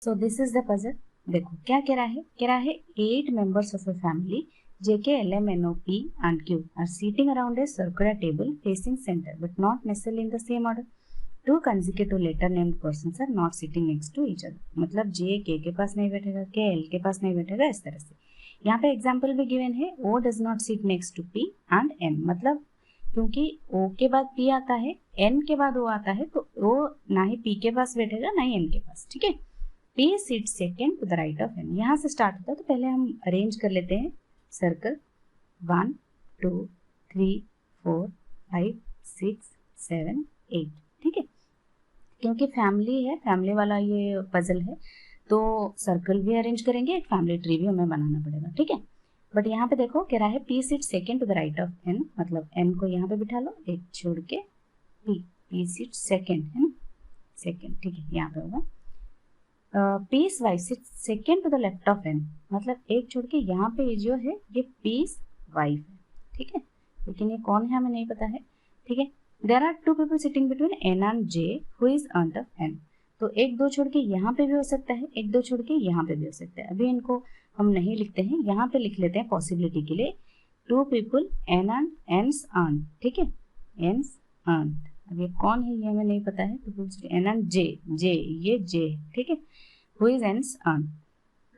So this is the puzzle. देखो क्या कह रहा है 8 members of a family JK, LM, NOP and Q are sitting around a circular table facing center but not necessarily in the same order. Two consecutive letter named persons are not sitting next to each other. मतलब J K के पास नहीं बैठेगा, K L के पास नहीं बैठेगा, इस तरह से। यहाँ पे एग्जाम्पल भी गिवन है, O does not sit next to P and N। मतलब क्योंकि O के बाद P आता है, N के बाद O आता है, तो O ना ही P के पास बैठेगा ना ही N के पास। ठीक है, P sits second to the right of N। यहाँ से स्टार्ट होता है, तो पहले हम अरेंज कर लेते हैं सर्कल 1 2 3 4 5 6 7 8। ठीक है, क्योंकि फैमिली है, फैमिली वाला ये पजल है, तो सर्कल भी अरेंज करेंगे, एक फैमिली ट्री भी हमें बनाना पड़ेगा। ठीक है, बट यहाँ पे देखो कह रहा है P sit second to the right of N, मतलब N को यहाँ पे बिठा लो, एक छोड़ के P सिट सेकेंड है ना, सेकेंड। ठीक है, यहाँ पे होगा P's wife second to the left of N, मतलब एक छोड़ के यहाँ पे जो है ये पीस वाइफ है। ठीक है, लेकिन ये कौन है हमें नहीं पता है। ठीक है, there are two people sitting between N and J who is under N। तो एक दो छोड़ के यहाँ पे भी हो सकता है, एक दो छोड़ के यहाँ पे भी हो सकता है। अभी इनको हम नहीं लिखते हैं, यहाँ पे लिख लेते हैं पॉसिबिलिटी के लिए, two people N and N's aunt। ठीक है, N's aunt, अब ये कौन है ये हमें नहीं पता है, तो N एंड J, ये J। ठीक है, who is N's aunt।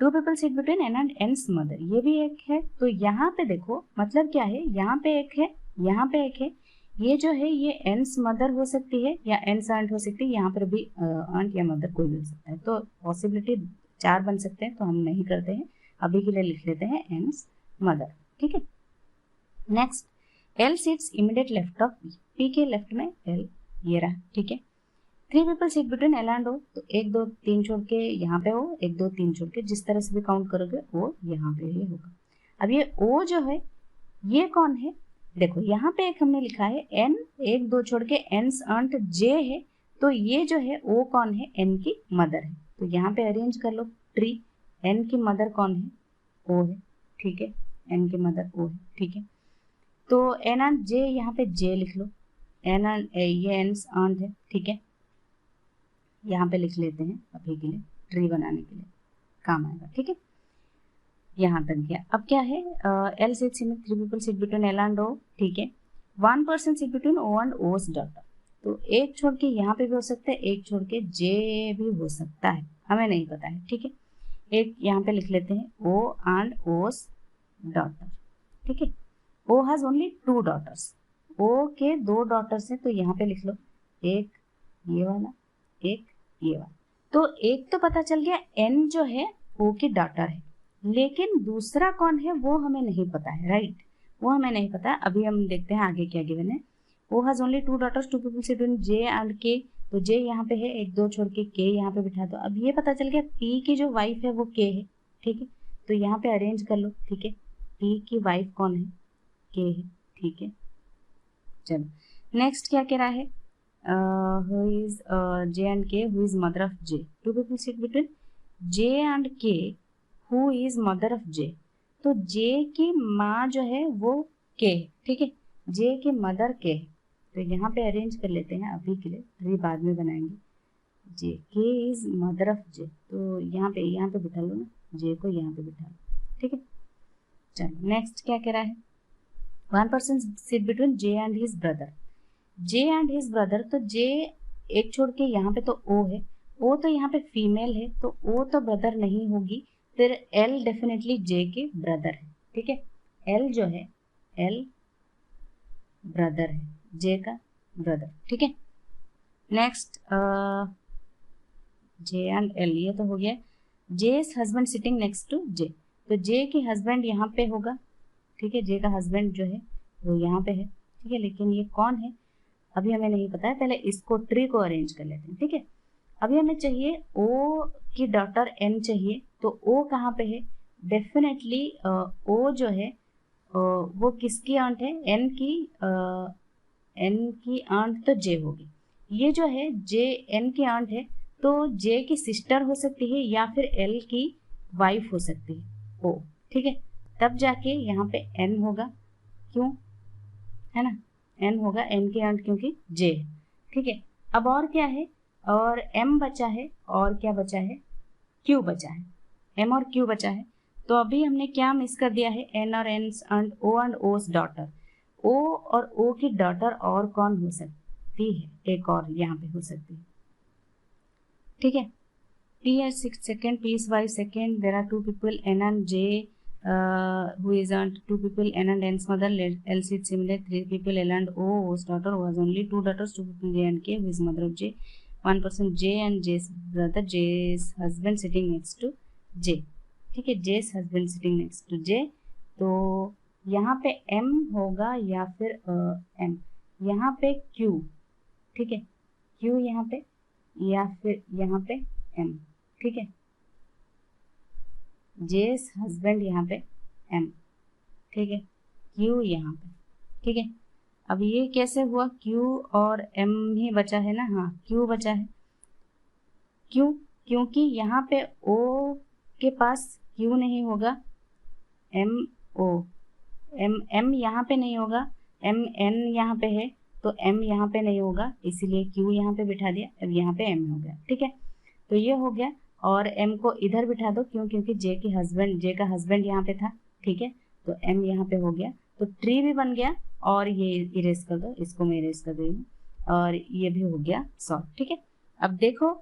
Two people sit between N and N's मदर, ये भी एक है। तो यहाँ पे देखो मतलब क्या है, यहाँ पे एक है, यहाँ पे एक है, ये जो है ये N's मदर हो सकती है या N's aunt हो सकती है, यहाँ पर भी aunt या मदर कोई भी हो सकता है। तो पॉसिबिलिटी 4 बन सकते हैं, तो हम नहीं करते हैं, अभी के लिए लिख लेते हैं N's मदर। ठीक है, next L sits immediate left of P के लेफ्ट में L ये रहा। ठीक है, 3 people sit between L and O, तो 1 2 3 छोड़ के यहाँ पे हो, 1 2 3 छोड़ के, जिस तरह से भी काउंट करोगे वो यहाँ पे ही होगा। अब ये O जो है ये कौन है, देखो यहाँ पे एक हमने लिखा है N, 1 2 छोड़ के N's aunt J है, तो ये जो है O कौन है, N की मदर है। तो यहाँ पे अरेंज कर लो ट्री, N की मदर कौन है, O है। ठीक है, N की मदर O है। ठीक है, तो N एंड J, यहाँ पे J लिख लो, N एंड ये N's aunt है। ठीक है, यहाँ पे लिख लेते हैं, अभी के लिए ट्री बनाने के लिए काम आएगा। ठीक है, यहाँ तक गया। अब क्या है, L सिट्स में 3 people sit between L and O। ठीक है, 1 person sit between O and O's daughter, तो एक छोड़ के यहाँ पे भी हो सकता है, एक छोड़ के J भी हो सकता है, हमें नहीं पता है। ठीक है, एक यहाँ पे लिख लेते हैं O एंड O's डॉटर। ठीक है, O has only 2 daughters, O के 2 daughters हैं, तो यहाँ पे लिख लो, एक ये वाला, एक ये वाला। तो एक तो पता चल गया N जो है O की डॉटर है, लेकिन दूसरा कौन है वो हमें नहीं पता है, राइट, वो हमें नहीं पता। अभी हम देखते हैं आगे क्या गिवन है। O has only 2 daughters, 2 people sit in J and K, तो J यहाँ पे है, 1 2 छोड़ के K यहाँ पे बिठा दो। अब ये पता चल गया P की जो वाइफ है वो K है। ठीक है, तो यहाँ पे अरेंज कर लो। ठीक है, P की वाइफ कौन है, K है। ठीक है, चलो नेक्स्ट क्या कह रहा है, who is J and K, who is mother of J। 2 people sit between J and K, who is mother of J। तो J की माँ जो है वो K है। ठीक है, J की मदर K है, तो यहाँ पे अरेंज कर लेते हैं, अभी के लिए ट्री बाद में बनाएंगे। J, K is mother of J, तो यहाँ पे बिठा लो ना, J को यहाँ पे बिठा लो। ठीक है, चलो नेक्स्ट क्या कह रहा है, 1 person sit between J and his brother। J and his brother, तो J एक छोड़ के यहाँ पे तो O है, O तो यहाँ पे फीमेल है, तो O तो ब्रदर नहीं होगी, फिर L डेफिनेटली J के ब्रदर है। ठीक है, L जो है L ब्रदर है, J का ब्रदर। ठीक है, नेक्स्ट J एंड L, ये तो हो गया। J's husband sitting next to J, तो J की हस्बैंड यहाँ पे होगा। ठीक है, J का हस्बैंड जो है वो यहाँ पे है। ठीक है, लेकिन ये कौन है अभी हमें नहीं पता है, पहले इसको ट्री को अरेंज कर लेते हैं। ठीक है, अभी हमें चाहिए O की डॉटर N चाहिए, तो O कहाँ पे है, डेफिनेटली O जो है वो किसकी आंट है, N की आंट तो J होगी। ये जो है J N की आंट है, तो J की सिस्टर हो सकती है या फिर L की वाइफ हो सकती है O। ठीक है, तब जाके यहाँ पे N होगा, क्यों है ना, N होगा, N की आंट क्योंकि J है। ठीक है, अब और क्या है, और M बचा है, और क्या बचा है, क्यू बचा है, एम और क्यू बचा है। तो अभी हमने क्या मिस कर दिया है, एन और एन्स एंड ओ's डॉटर। ओ और ओ की डॉटर और कौन हो सकती है, एक और यहाँ पे हो सकती है, ठीक है। T is 6 second, P is 5 second. There are two people, N and J, who is and two people, N and N's mother. Else it's similar. Three people, L and O's daughter, who has only two daughters. Two people, J and K, who is mother of J. One person, J and J's brother, J's husband sitting next to J. ठीक है, J's husband sitting next to J. तो यहाँ पे M होगा या फिर M, यहाँ पे Q, ठीक है, Q यहाँ पे या फिर यहाँ पे M, ठीक है, जेस हस्बैंड यहाँ पे M, ठीक है, Q यहाँ पे, ठीक है। अब ये कैसे हुआ, Q और M ही बचा है ना, हाँ Q बचा है, क्यों, क्योंकि यहाँ पे O के पास Q नहीं होगा, M यहाँ पे नहीं होगा, N यहाँ पे है तो M यहाँ पे नहीं होगा, इसीलिए Q यहाँ पे बिठा दिया, अब यहाँ पे M हो गया, ठीक है। तो ये हो गया, और M को इधर बिठा दो, क्यों, क्योंकि J का हस्बैंड यहाँ पे था, ठीक है, तो M यहाँ पे हो गया, तो ट्री भी बन गया, और ये इरेज कर दो, इसको मैं इरेज कर दूंगी, और ये भी हो गया सॉल्व, ठीक है। अब देखो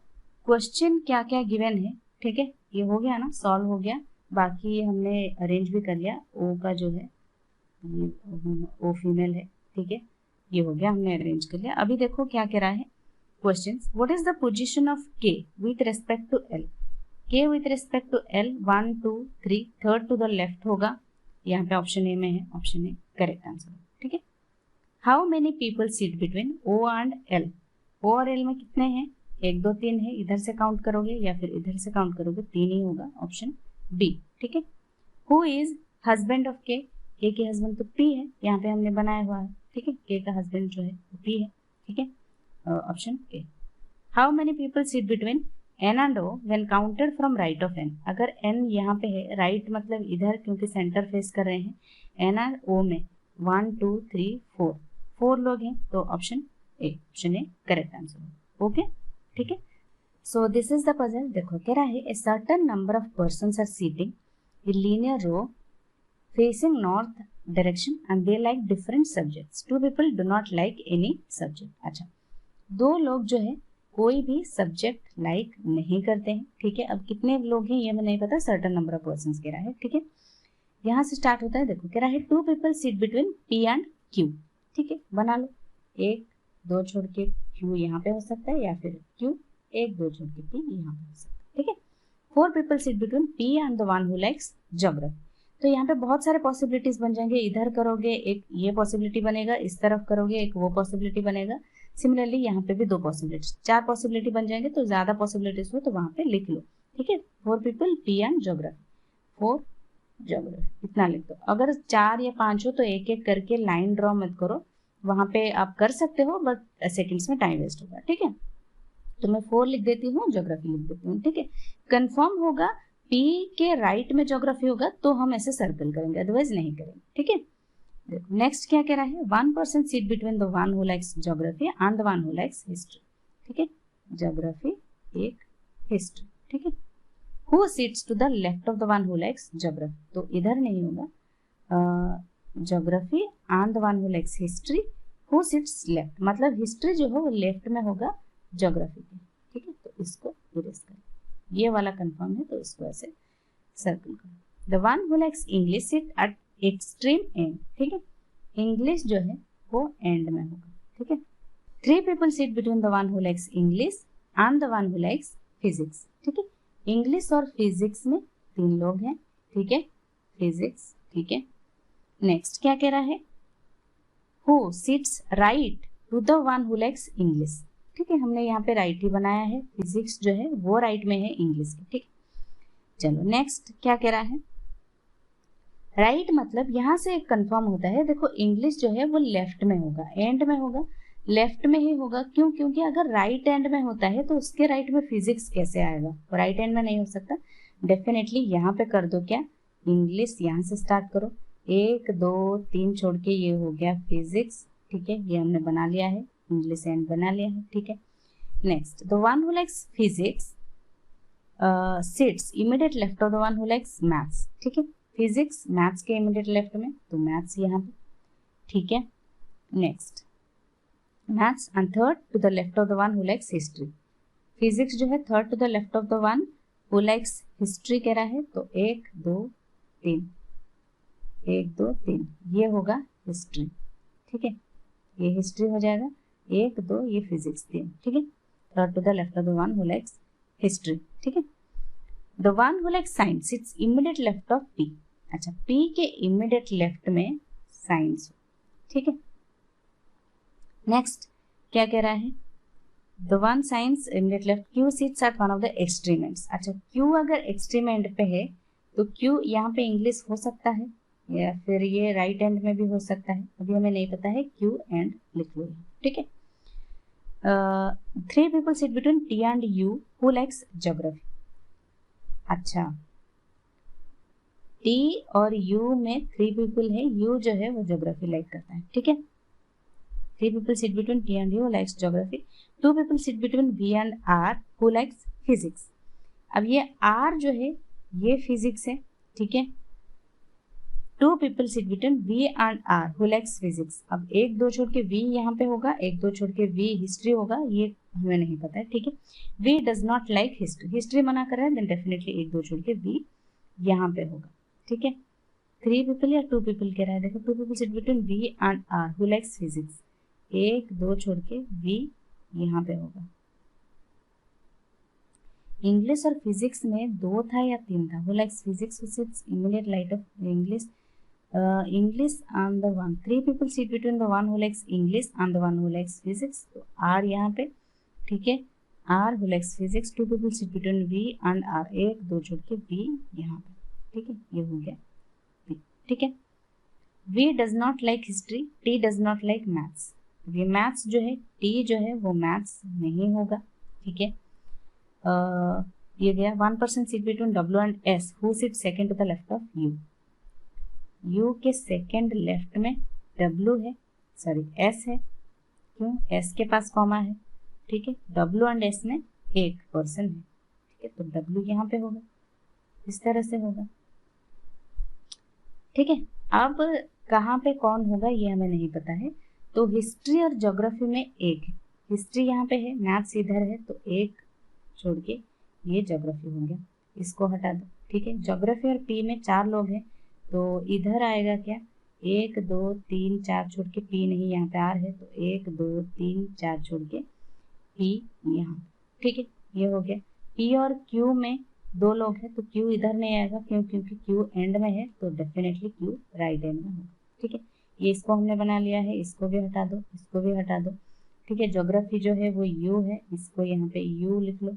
क्वेश्चन क्या क्या गिवन है, ठीक है, ये हो गया ना, सॉल्व हो गया, बाकी हमने अरेंज भी कर लिया, O का जो है ये O फीमेल है, ठीक है, ये हो गया, हमने अरेंज कर लिया। अभी देखो क्या कह रहा है questions, what is the position of K with respect to L, K with respect to L 1 2 3, third to the left होगा, यहाँ पे ऑप्शन ए में है, ऑप्शन ए करेक्ट आंसर, ठीक है। How many people seat between O and L, O और L में कितने हैं, 1 2 3 है, इधर से काउंट करोगे या फिर इधर से काउंट करोगे, 3 ही होगा, ऑप्शन बी, ठीक है। Who is husband of K, K के हस्बैंड तो P है, यहाँ पे हमने बनाया हुआ है, ठीक है, K का हस्बैंड जो है वो P है, ठीक है, option A. How many people seat between N and O when counted from right of N, अगर N यहाँ पे है, राइट मतलब इधर, क्योंकि सेंटर फेस कर रहे हैं, N एंड O में 1 2 3 4 लोग हैं, तो option A correct answer, okay, ठीक है। So this is the puzzle, देखो कह रहा है a certain number of persons are sitting in linear row facing north direction and they like different subjects. Two people do not like any subject. अच्छा, दो लोग जो है कोई भी सब्जेक्ट लाइक नहीं करते हैं, ठीक है। अब कितने लोग हैं ये हमें नहीं पता, सर्टेन नंबर ऑफ पर्सन्स कह रहा है, ठीक है। यहाँ से स्टार्ट होता है, देखो कह रहा है two people seat between P and Q, ठीक है, बना लो, 1 2 छोड़ के Q यहाँ पे हो सकता है, या फिर Q 1 2 छोड़ के P यहाँ पे हो सकता है, ठीक है। 4 people seat between P and the one who likes geography, तो यहाँ पे बहुत सारे पॉसिबिलिटीज बन जाएंगे, इधर करोगे एक ये पॉसिबिलिटी बनेगा, इस तरफ करोगे एक वो पॉसिबिलिटी बनेगा, सिमिलरली यहाँ पे भी 2 पॉसिबिलिटी, 4 पॉसिबिलिटी बन जाएंगे, तो ज्यादा पॉसिबिलिटीज हो तो वहां पे लिख लो, ठीक है। 4 people P and geography, 4 geography इतना लिख दो। अगर 4 या 5 हो तो एक एक करके लाइन ड्रॉ मत करो, वहां पे आप कर सकते हो बट सेकेंड्स में टाइम वेस्ट होगा, ठीक है। तो मैं 4 लिख देती हूँ, ज्योग्राफी लिख देती हूँ, ठीक है। कंफर्म होगा P के राइट में ज्योग्राफी होगा तो हम ऐसे सर्कल करेंगे, अदरवाइज नहीं करेंगे, ठीक है। देखो नेक्स्ट क्या कह रहा है, 1% seat between the one who likes geography and the one who likes history, ठीक है, ज्योग्राफी एक हिस्ट्री, ठीक है। Who seats to the left of the one who likes geography, तो इधर नहीं होगा, geography and the one who likes history, who seats left, मतलब हिस्ट्री जो है वो लेफ्ट में होगा ज्योग्राफी के, ठीक है, तो इसको इरेज कर, ये वाला कंफर्म है तो इसको ऐसे सर्कल करो। The one who likes English seat eight extreme and, ठीक है, इंग्लिश जो है वो एंड में होगा, ठीक है। 3 people seat between the one who likes English and the one who likes physics, ठीक है, इंग्लिश और फिजिक्स में 3 लोग हैं, ठीक है, फिजिक्स, ठीक है। नेक्स्ट क्या कह रहा है, who seats right to the one who likes English, ठीक है, हमने यहाँ पे राइट ही बनाया है, फिजिक्स जो है वो राइट में है इंग्लिश के, ठीक। चलो नेक्स्ट क्या कह रहा है, राइट मतलब यहाँ से एक कंफर्म होता है, देखो इंग्लिश जो है वो लेफ्ट में होगा, एंड में होगा, लेफ्ट में ही होगा, क्यों, क्योंकि अगर राइट एंड में होता है तो उसके राइट में फिजिक्स कैसे आएगा, राइट एंड में नहीं हो सकता, डेफिनेटली यहाँ पे कर दो क्या, इंग्लिश यहाँ से स्टार्ट करो, 1 2 3 छोड़ के ये हो गया फिजिक्स, ठीक है, ये हमने बना लिया है, इंग्लिश एंड बना लिया है, ठीक है। Next the one who likes physics seats immediate left of the one who likes maths, ठीक है, फिजिक्स मैथ्स के इमीडिएट लेफ्ट में, तो मैथ्स यहाँ पे, ठीक है। Next maths and third to the left of the one who likes history, physics जो है third to the left of the one who likes history कह रहा है, तो 1 2 3 1 2 3 ये होगा हिस्ट्री, ठीक है, ये हिस्ट्री हो जाएगा, 1 2 ये फिजिक्स 3, ठीक है, third to the left of the one who likes history, ठीक है। The one who likes science it's immediate left of P, अच्छा पी के इमीडिएट लेफ्ट में साइंस, ठीक है। नेक्स्ट क्या कह रहा है, the one science immediate left Q sits at one of the extreme ends, अच्छा क्यू अगर एक्सट्रीम एंड पे है तो क्यू यहाँ पे इंग्लिश हो सकता है या फिर ये राइट एंड में भी हो सकता है, अभी हमें नहीं पता है, क्यू एंड लिख लो, ठीक है। 3 people sit between T and U who likes geography, अच्छा T और U में 3 people है, U जो है वो geography लाइक करता है, ठीक है। 3 people sit between T and U who likes geography, 2 people sit between V and R who likes physics, अब ये R जो है ये फिजिक्स है, ठीक है। 2 people sit between V and R who likes physics, अब 1 2 छोड़ के V यहाँ पे होगा, 1 2 छोड़ के V हिस्ट्री होगा, ये हमें नहीं पता है, ठीक है। V does not like history, history मना कर रहा है, देन डेफिनेटली 1 2 छोड़ के V यहाँ पे होगा, ठीक है। 3 people या 2 people कह रहा है, देखो 2 people sit between V and R who likes physics, 1 2 छोड़ के V यहाँ पे होगा। इंग्लिश और फिजिक्स में 2 था या 3 था, who likes physics who sits immediate light of English, English and the one 3 people sit between the one who likes English and the one who likes physics, तो R यहाँ पे, ठीक है, R who likes physics, 2 people sit between V and R, 1 2 छोड़ के V यहाँ पे, ठीक है, ये हो गया V, ठीक है। V does not like history, T does not like maths, ये मैथ्स जो है T जो है वो मैथ्स नहीं होगा, ठीक है। ये गया 1 person sit between W and S who sits second to the left of U, U के सेकेंड लेफ्ट में W है, सॉरी S है, क्यों S के पास कॉमा है, ठीक है, W एंड S में एक पर्सन है, ठीक है, तो W यहाँ पे होगा, इस तरह से होगा, ठीक है। अब कहाँ पे कौन होगा ये हमें नहीं पता है, तो हिस्ट्री और ज्योग्राफी में एक है, हिस्ट्री यहाँ पे है, मैथ्स इधर है, तो एक छोड़ के ये ज्योग्राफी हो गया, इसको हटा दो, ठीक है। ज्योग्राफी और P में 4 लोग हैं, तो इधर आएगा क्या, 1 2 3 4 छोड़ के P नहीं, यहाँ पे R है, तो 1 2 3 4 छोड़ के P यहाँ, ठीक है, ये हो गया। P और Q में 2 लोग हैं, तो Q इधर नहीं आएगा, क्यों, क्योंकि Q एंड में है, तो डेफिनेटली Q राइट एंड में होगा, ठीक है। ये इसको हमने बना लिया है, इसको भी हटा दो, इसको भी हटा दो, ठीक है। ज्योग्राफी जो है वो U है, इसको यहाँ पे U लिख लो,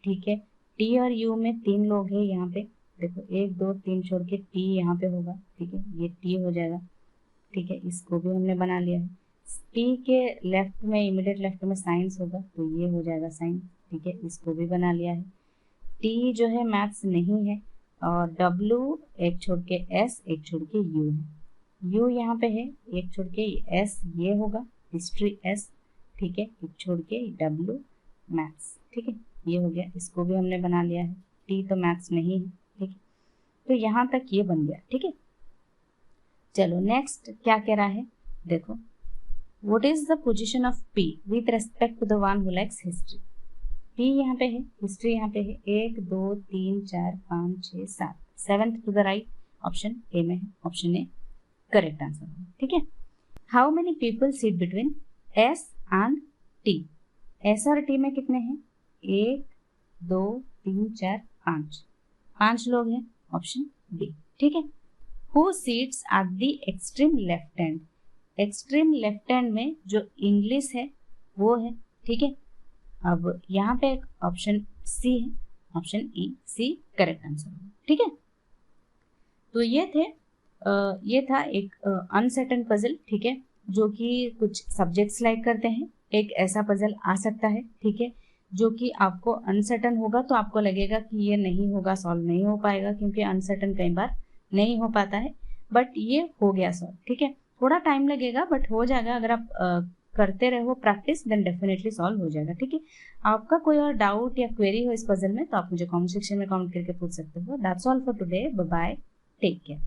ठीक है। T और U में 3 लोग हैं यहाँ पे, देखो 1 2 3 छोड़ के T यहाँ पे होगा, ठीक है, ये T हो जाएगा, ठीक है, इसको भी हमने बना लिया है। T के लेफ्ट में इमीडिएट लेफ्ट में साइंस होगा, तो ये हो जाएगा साइंस, ठीक है, इसको भी बना लिया है। T जो है मैथ्स नहीं है, और W एक छोड़ के S एक छोड़ के U है, U यहाँ पे है, एक छोड़ के S ये होगा, हिस्ट्री S, ठीक है, एक छोड़ के W मैथ्स, ठीक है, ये हो गया, इसको भी हमने बना लिया है। T तो मैथ्स नहीं है, ठीक है, तो यहाँ तक ये बन गया, ठीक है। चलो नेक्स्ट क्या कह रहा है, देखो what is the position of P with respect to the one who likes history, P यहाँ पे है, हिस्ट्री यहाँ पे है, 1 2 3 4 5 6 7, 7th to the right, option A में है, ऑप्शन ए करेक्ट आंसर है, ठीक है। How many people sit between S and T, S और T में कितने हैं, 1 2 3 4 5 लोग हैं, ऑप्शन बी, ठीक है। Who seats at the extreme left hand, extreme left hand में जो इंग्लिश है वो है, ठीक है। अब यहाँ पे एक ऑप्शन सी है, option E, C correct answer, ठीक है। तो ये था एक अनसर्टेन पजल, ठीक है, जो कि कुछ सब्जेक्ट्स लाइक करते हैं, एक ऐसा पजल आ सकता है, ठीक है, जो कि आपको अनसर्टन होगा, तो आपको लगेगा कि ये नहीं होगा, सॉल्व नहीं हो पाएगा, क्योंकि अनसर्टन कई बार नहीं हो पाता है, बट ये हो गया सॉल्व, ठीक है। थोड़ा टाइम लगेगा बट हो जाएगा, अगर आप करते रहो प्रैक्टिस, देन डेफिनेटली सॉल्व हो जाएगा। ठीक है, आपका कोई और डाउट या क्वेरी हो इस पजल में तो आप मुझे कमेंट सेक्शन में कमेंट करके पूछ सकते हो। That's all for today, bye bye, take care.